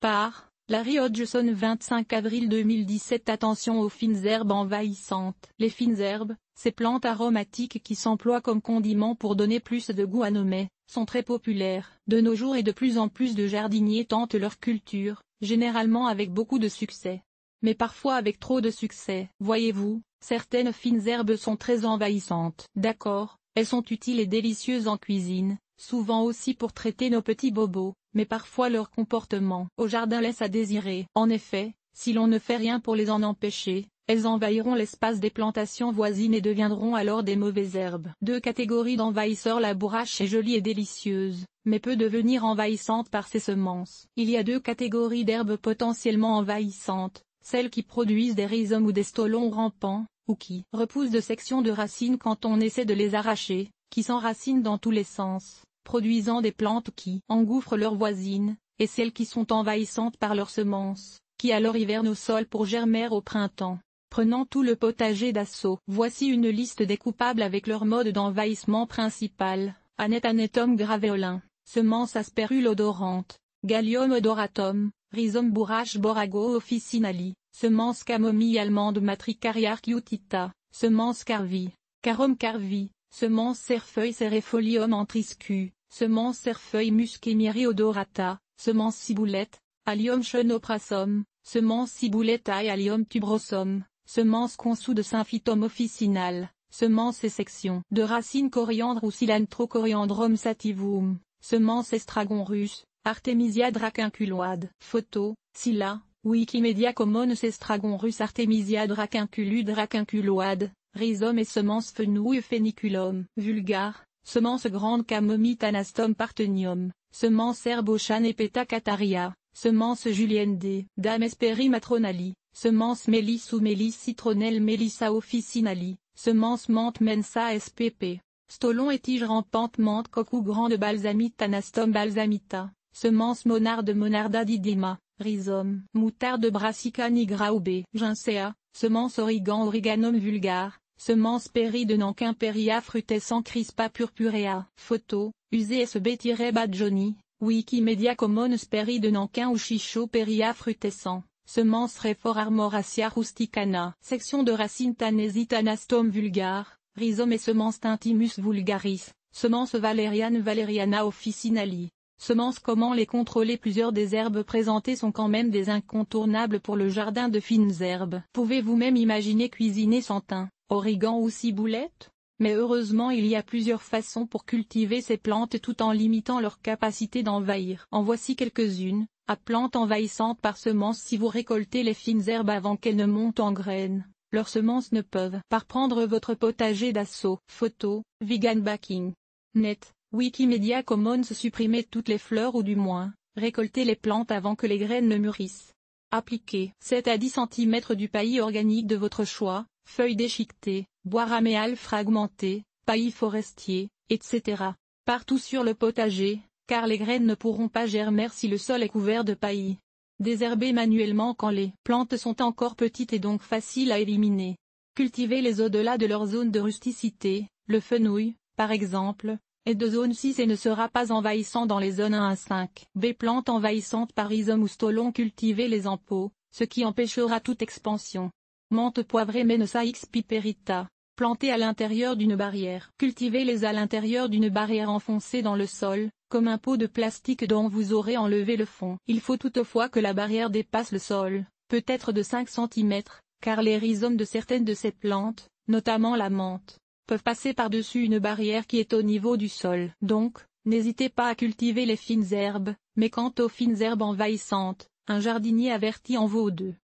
Par Larry Hodgson 25 avril 2017. Attention aux fines herbes envahissantes. Les fines herbes, ces plantes aromatiques qui s'emploient comme condiments pour donner plus de goût à nos mets, sont très populaires de nos jours et de plus en plus de jardiniers tentent leur culture, généralement avec beaucoup de succès. Mais parfois avec trop de succès. Voyez-vous, certaines fines herbes sont très envahissantes. D'accord, elles sont utiles et délicieuses en cuisine, souvent aussi pour traiter nos petits bobos, mais parfois leur comportement au jardin laisse à désirer. En effet, si l'on ne fait rien pour les en empêcher, elles envahiront l'espace des plantations voisines et deviendront alors des mauvaises herbes. Deux catégories d'envahisseurs. La bourrache est jolie et délicieuse, mais peut devenir envahissante par ses semences. Il y a deux catégories d'herbes potentiellement envahissantes, celles qui produisent des rhizomes ou des stolons rampants, ou qui repoussent de sections de racines quand on essaie de les arracher, qui s'enracinent dans tous les sens, produisant des plantes qui engouffrent leurs voisines, et celles qui sont envahissantes par leurs semences, qui alors hivernent au sol pour germer au printemps, prenant tout le potager d'assaut. Voici une liste des coupables avec leur mode d'envahissement principal. Anetum graveolin, semence asperule odorante, Gallium odoratum, rhizome bourrache Borago officinali, semence camomille allemande Matricaria archiutita, semence carvi, Carom carvi, semence cerfeuil Cerefolium antriscu, semence cerfeuil Musquemieri odorata, semence ciboulette, Allium chenoprasum, semence ciboulette Allium tubrosum, semence consou de Symphytum officinal, semence et section de racines coriandre ou Cilantro-coriandrum sativum, semence estragon russe, Artemisia dracunculoide. Photo, Scylla, Wikimedia Commons. Estragon russe Artemisia dracunculoide, rhizome et semence fenouil Feniculum vulgare, semence grande camomille Thanastum parthenium, semence herbochan Epeta cataria, semence julienne d. Dame Hesperi matronali, semence mélisse ou mélisse citronnelle Melissa officinali, semence menthe Mensa spp. Stolon et tige rampante menthe coco grande balsamite Thanastum balsamita, semence monarde Monarda didima, rhizome. Moutarde Brassica nigra ou b. Ginsea, semence origan Origanum vulgare, semence péri de Nankin Peria frutescent Crispa purpurea. Photo, UZSB-Badjoni, Wikimedia Commons. Péri de Nankin ou Chicho Peria frutescent, semence Réfor Armoracia rusticana. Section de racines Tanesi Thanastum vulgare, rhizome et semence Tintimus vulgaris, semence valériana officinali. Semences. Comment les contrôler? Plusieurs des herbes présentées sont quand même des incontournables pour le jardin de fines herbes. Pouvez-vous même imaginer cuisiner sans thym, origan ou ciboulette? Mais heureusement il y a plusieurs façons pour cultiver ces plantes tout en limitant leur capacité d'envahir. En voici quelques-unes. À plantes envahissantes par semences. Si vous récoltez les fines herbes avant qu'elles ne montent en graines, leurs semences ne peuvent pas prendre votre potager d'assaut. Photo, Vegan Baking. Net. Wikimedia Commons. Supprimer toutes les fleurs ou du moins, récolter les plantes avant que les graines ne mûrissent. Appliquer 7 à 10 cm du paillis organique de votre choix, feuilles déchiquetées, bois raméal fragmenté, paillis forestier, etc. Partout sur le potager, car les graines ne pourront pas germer si le sol est couvert de paillis. Désherber manuellement quand les plantes sont encore petites et donc faciles à éliminer. Cultivez-les au-delà de leur zone de rusticité. Le fenouil, par exemple, est de zone 6 et ne sera pas envahissant dans les zones 1 à 5. B. Plantes envahissantes par rhizome ou stolon. Cultivez-les en pot, ce qui empêchera toute expansion. Menthe poivrée Menosa x piperita. Plantées à l'intérieur d'une barrière. Cultivez-les à l'intérieur d'une barrière enfoncée dans le sol, comme un pot de plastique dont vous aurez enlevé le fond. Il faut toutefois que la barrière dépasse le sol, peut-être de 5 cm, car les rhizomes de certaines de ces plantes, notamment la menthe, peuvent passer par-dessus une barrière qui est au niveau du sol. Donc, n'hésitez pas à cultiver les fines herbes, mais quant aux fines herbes envahissantes, un jardinier averti en vaut deux.